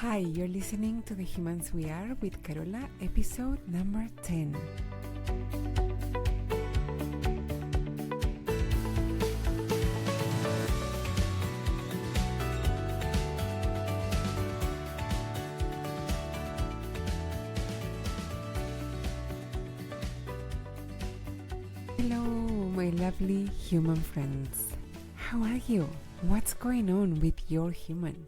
Hi, you're listening to The Humans We Are with Carola, episode number 10. Hello, my lovely human friends. How are you? What's going on with your human?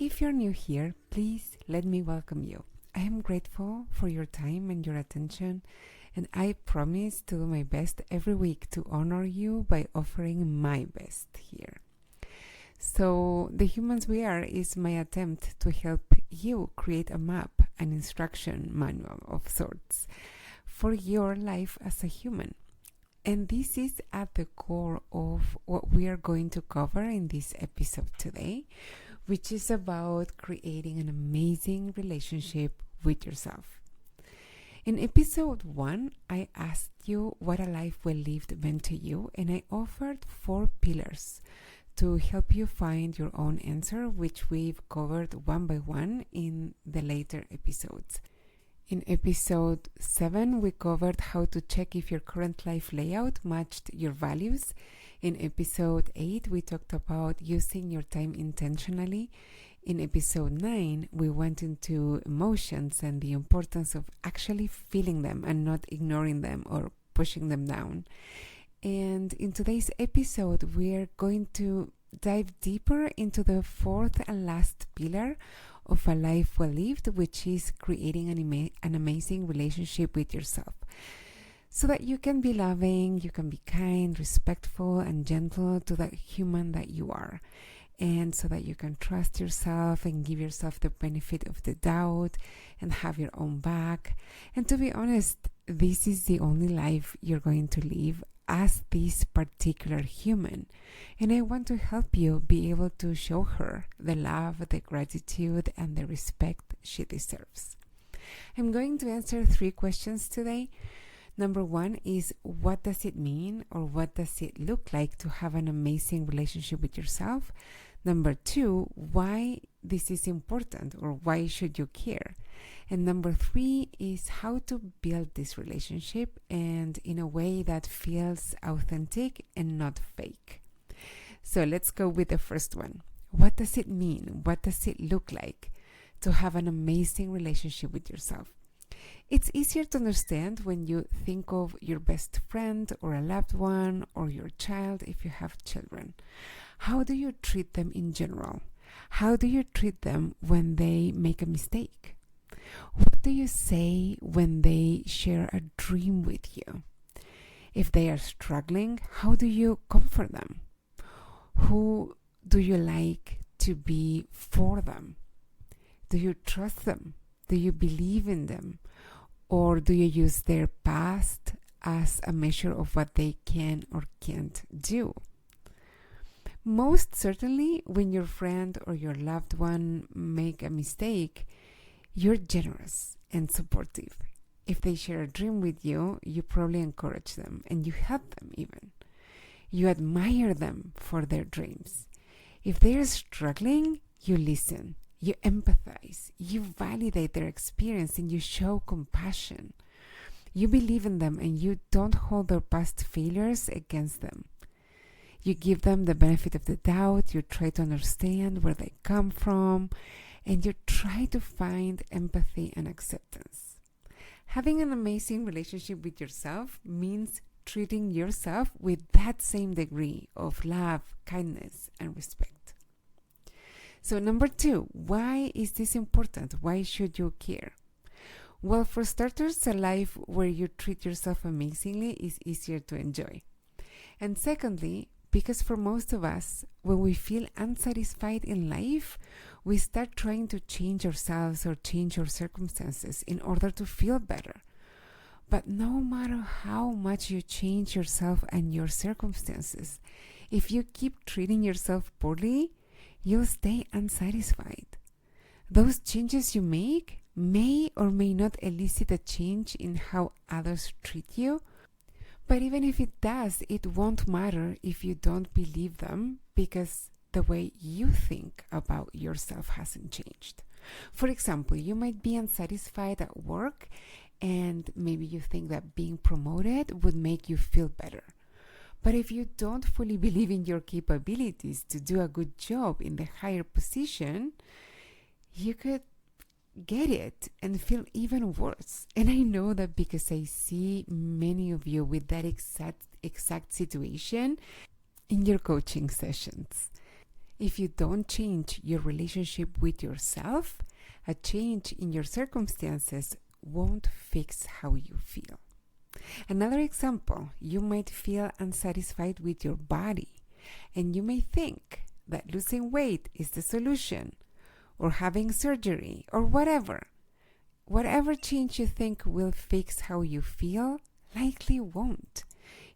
If you're new here, please let me welcome you. I am grateful for your time and your attention, and I promise to do my best every week to honor you by offering my best here. So, The Humans We Are is my attempt to help you create a map, an instruction manual of sorts, for your life as a human. And this is at the core of what we are going to cover in this episode today, which is about creating an amazing relationship with yourself. In episode 1, I asked you what a life well lived meant to you, and I offered 4 pillars to help you find your own answer, which we've covered one by one in the later episodes. In episode 7, we covered how to check if your current life layout matched your values. In episode 8, we talked about using your time intentionally. In episode 9, we went into emotions and the importance of actually feeling them and not ignoring them or pushing them down. And in today's episode, we're going to dive deeper into the 4th and last pillar of a life well lived, which is creating an amazing relationship with yourself, so that you can be loving, you can be kind, respectful, and gentle to that human that you are, and so that you can trust yourself and give yourself the benefit of the doubt and have your own back. And to be honest, this is the only life you're going to live as this particular human, and I want to help you be able to show her the love, the gratitude, and the respect she deserves. I'm going to answer 3 questions today. Number 1 is, what does it mean or what does it look like to have an amazing relationship with yourself? Number 2, why this is important or why should you care? And number 3 is how to build this relationship and in a way that feels authentic and not fake. So let's go with the first one. What does it mean? What does it look like to have an amazing relationship with yourself? It's easier to understand when you think of your best friend or a loved one or your child if you have children. How do you treat them in general? How do you treat them when they make a mistake? What do you say when they share a dream with you? If they are struggling, how do you comfort them? Who do you like to be for them? Do you trust them? Do you believe in them? Or do you use their past as a measure of what they can or can't do? Most certainly, when your friend or your loved one make a mistake, you're generous and supportive. If they share a dream with you, you probably encourage them and you help them even. You admire them for their dreams. If they're struggling, you listen. You empathize, you validate their experience, and you show compassion. You believe in them and you don't hold their past failures against them. You give them the benefit of the doubt, you try to understand where they come from, and you try to find empathy and acceptance. Having an amazing relationship with yourself means treating yourself with that same degree of love, kindness, and respect. So number 2, why is this important? Why should you care? Well, for starters, a life where you treat yourself amazingly is easier to enjoy. And secondly, because for most of us, when we feel unsatisfied in life, we start trying to change ourselves or change our circumstances in order to feel better. But no matter how much you change yourself and your circumstances, if you keep treating yourself poorly, you'll stay unsatisfied. Those changes you make may or may not elicit a change in how others treat you, but even if it does, it won't matter if you don't believe them, because the way you think about yourself hasn't changed. For example, you might be unsatisfied at work and maybe you think that being promoted would make you feel better. But if you don't fully believe in your capabilities to do a good job in the higher position, you could get it and feel even worse. And I know that because I see many of you with that exact situation in your coaching sessions. If you don't change your relationship with yourself, a change in your circumstances won't fix how you feel. Another example, you might feel unsatisfied with your body, and you may think that losing weight is the solution, or having surgery, or whatever. Whatever change you think will fix how you feel likely won't.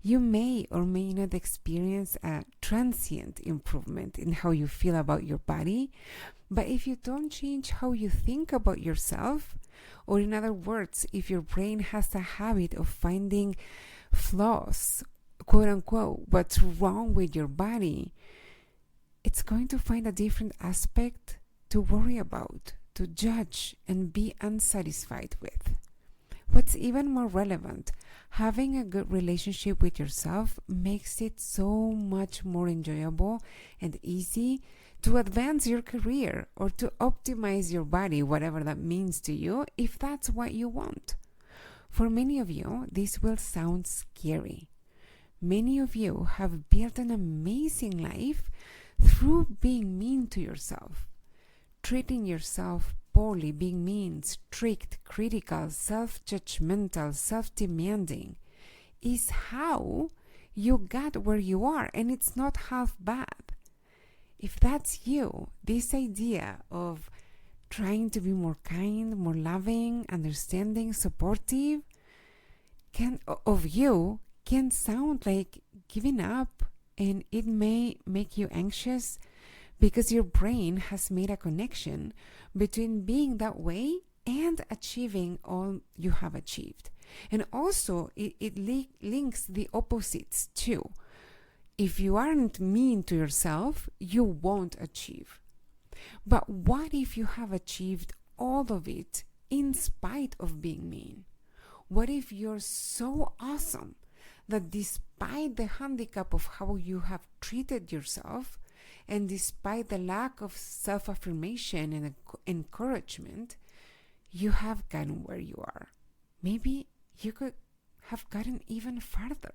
You may or may not experience a transient improvement in how you feel about your body, but if you don't change how you think about yourself, or in other words, if your brain has a habit of finding flaws, quote unquote, what's wrong with your body, it's going to find a different aspect to worry about, to judge, and be unsatisfied with. What's even more relevant, having a good relationship with yourself makes it so much more enjoyable and easy to advance your career or to optimize your body, whatever that means to you, if that's what you want. For many of you, this will sound scary. Many of you have built an amazing life through being mean to yourself, treating yourself poorly, being mean, strict, critical, self-judgmental, self-demanding is how you got where you are, and it's not half bad. If that's you, this idea of trying to be more kind, more loving, understanding, supportive of you can sound like giving up, and it may make you anxious because your brain has made a connection between being that way and achieving all you have achieved. And also, it links the opposites too. If you aren't mean to yourself, you won't achieve. But what if you have achieved all of it in spite of being mean? What if you're so awesome that despite the handicap of how you have treated yourself, and despite the lack of self-affirmation and encouragement, you have gotten where you are? Maybe you could have gotten even farther.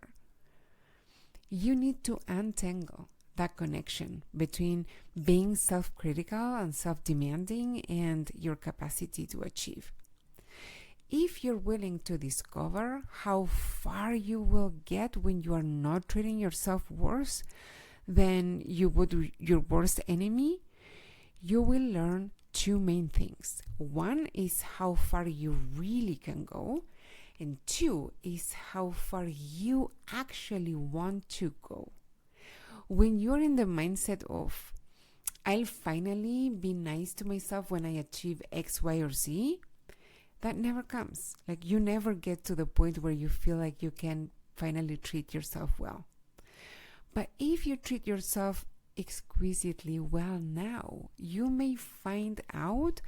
You need to untangle that connection between being self-critical and self-demanding and your capacity to achieve. If you're willing to discover how far you will get when you are not treating yourself worse than you would your worst enemy, you will learn two main things. One is how far you really can go, and two is how far you actually want to go. When you're in the mindset of, I'll finally be nice to myself when I achieve X, Y, or Z, that never comes. Like, you never get to the point where you feel like you can finally treat yourself well. But if you treat yourself exquisitely well now, you may find out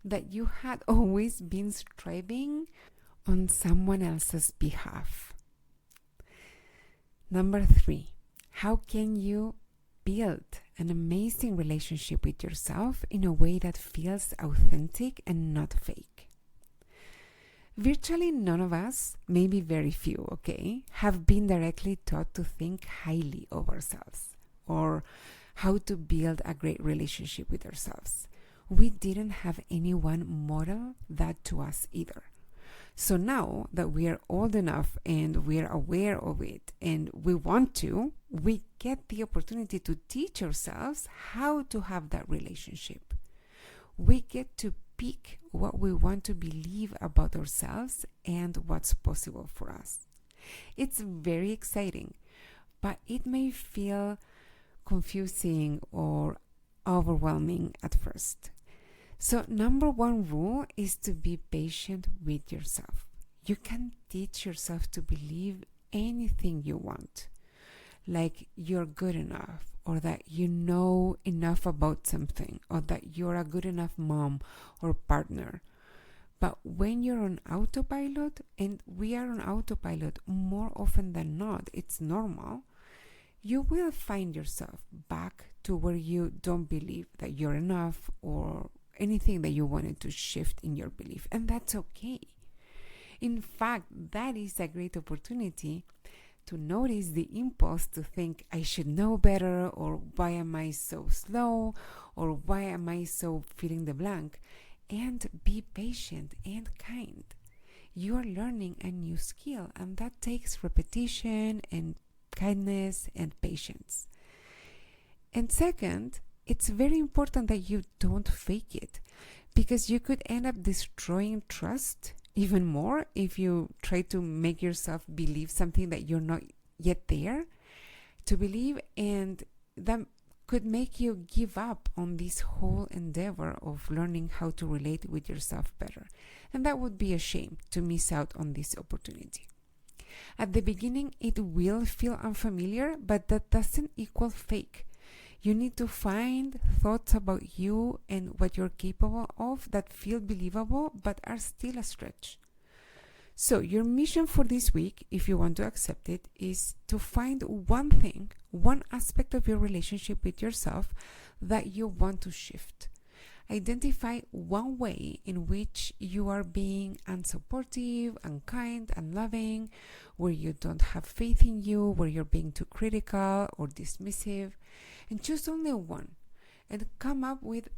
that you had always been striving on someone else's behalf. Number 3, how can you build an amazing relationship with yourself in a way that feels authentic and not fake? Virtually none of us, maybe very few, have been directly taught to think highly of ourselves or how to build a great relationship with ourselves. We didn't have anyone model that to us either. So now that we are old enough and we are aware of it and we want to, we get the opportunity to teach ourselves how to have that relationship. We get to pick what we want to believe about ourselves and what's possible for us. It's very exciting, but it may feel confusing or overwhelming at first. So number 1 rule is to be patient with yourself. You can teach yourself to believe anything you want. like you're good enough, or that you know enough about something, or that you're a good enough mom or partner. But when you're on autopilot, and we are on autopilot more often than not, it's normal, you will find yourself back to where you don't believe that you're enough or anything that you wanted to shift in your belief. And that's okay. In fact, that is a great opportunity to notice the impulse to think, I should know better, or why am I so slow, or why am I so filling the blank, and be patient and kind. You are learning a new skill, and that takes repetition and kindness and patience. And second, it's very important that you don't fake it, because you could end up destroying trust even more if you try to make yourself believe something that you're not yet there to believe, and that could make you give up on this whole endeavor of learning how to relate with yourself better. And that would be a shame to miss out on this opportunity. At the beginning, it will feel unfamiliar, but that doesn't equal fake. You need to find thoughts about you and what you're capable of that feel believable but are still a stretch. So your mission for this week, if you want to accept it, is to find one thing, one aspect of your relationship with yourself that you want to shift. Identify one way in which you are being unsupportive, unkind, unloving, where you don't have faith in you, where you're being too critical or dismissive, and choose only one and come up with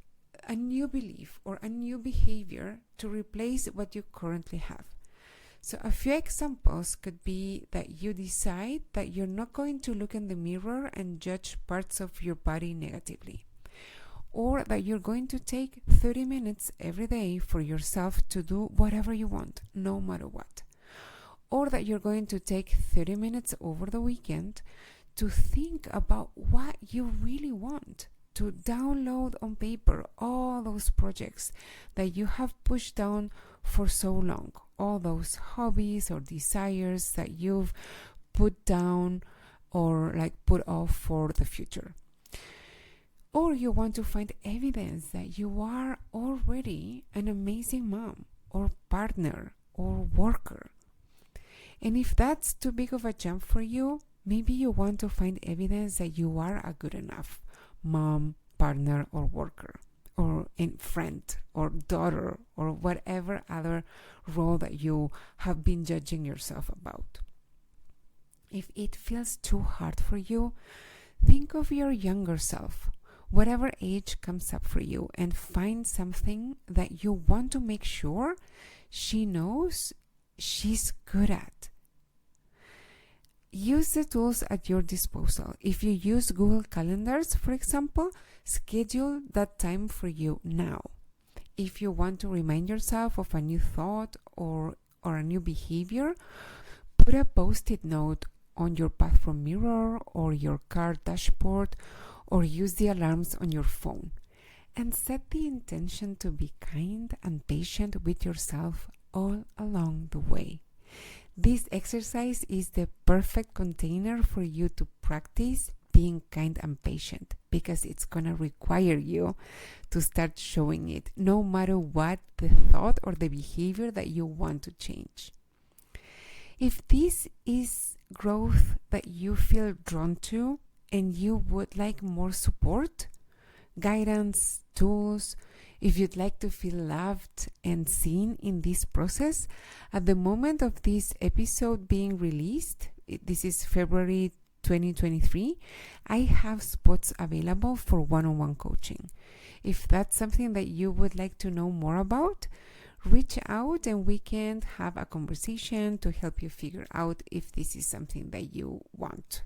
a new belief or a new behavior to replace what you currently have. So a few examples could be that you decide that you're not going to look in the mirror and judge parts of your body negatively, or that you're going to take 30 minutes every day for yourself to do whatever you want, no matter what, or that you're going to take 30 minutes over the weekend to think about what you really want, to download on paper all those projects that you have pushed down for so long, all those hobbies or desires that you've put down or put off for the future. Or you want to find evidence that you are already an amazing mom or partner or worker. And if that's too big of a jump for you, maybe you want to find evidence that you are a good enough mom, partner, or worker, or a friend, or daughter, or whatever other role that you have been judging yourself about. If it feels too hard for you, think of your younger self, whatever age comes up for you, and find something that you want to make sure she knows she's good at. Use the tools at your disposal. If you use Google Calendars, for example, schedule that time for you now. If you want to remind yourself of a new thought or a new behavior, put a post-it note on your bathroom mirror or your car dashboard, or use the alarms on your phone. And set the intention to be kind and patient with yourself all along the way. This exercise is the perfect container for you to practice being kind and patient, because it's going to require you to start showing it, no matter what the thought or the behavior that you want to change. If this is growth that you feel drawn to and you would like more support, guidance, tools, if you'd like to feel loved and seen in this process, at the moment of this episode being released, this is February 2023, I have spots available for one-on-one coaching. If that's something that you would like to know more about, reach out and we can have a conversation to help you figure out if this is something that you want.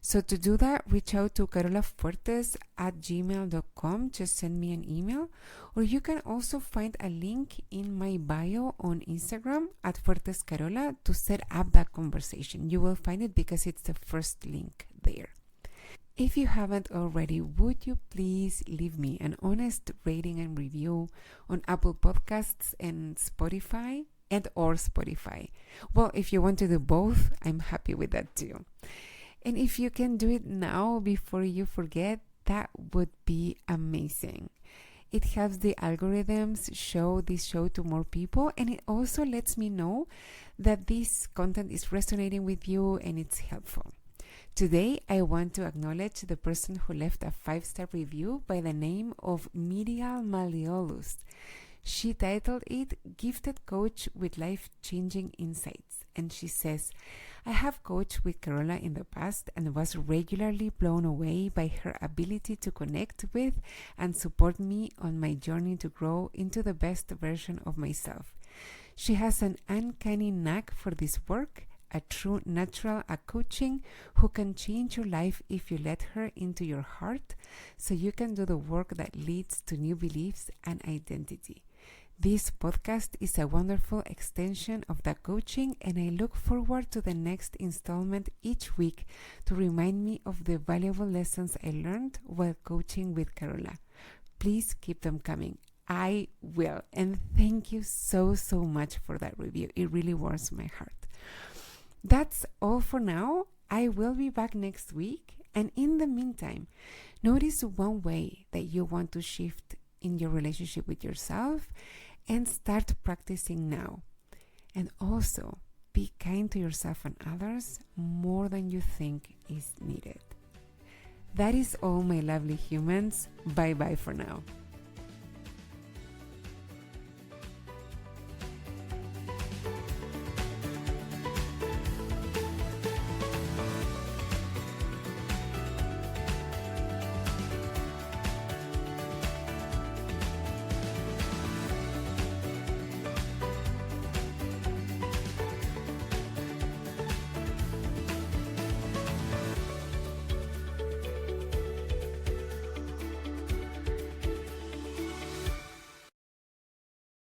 So to do that, reach out to carolafuertes@gmail.com. Just send me an email. Or you can also find a link in my bio on Instagram @fuertescarola to set up that conversation. You will find it because it's the first link there. If you haven't already, would you please leave me an honest rating and review on Apple Podcasts and Spotify or Spotify? Well, if you want to do both, I'm happy with that too. And if you can do it now before you forget, that would be amazing. It helps the algorithms show this show to more people, and it also lets me know that this content is resonating with you and it's helpful. Today, I want to acknowledge the person who left a 5-star review by the name of Miriam Maliolus. She titled it Gifted Coach with Life-Changing Insights, and she says, I have coached with Carola in the past and was regularly blown away by her ability to connect with and support me on my journey to grow into the best version of myself. She has an uncanny knack for this work, a true natural at coaching who can change your life if you let her into your heart so you can do the work that leads to new beliefs and identity. This podcast is a wonderful extension of that coaching, and I look forward to the next installment each week to remind me of the valuable lessons I learned while coaching with Carola. Please keep them coming. I will. And thank you so much for that review. It really warms my heart. That's all for now. I will be back next week. And in the meantime, notice one way that you want to shift in your relationship with yourself and start practicing now. And also, be kind to yourself and others more than you think is needed. That is all, my lovely humans. Bye-bye for now.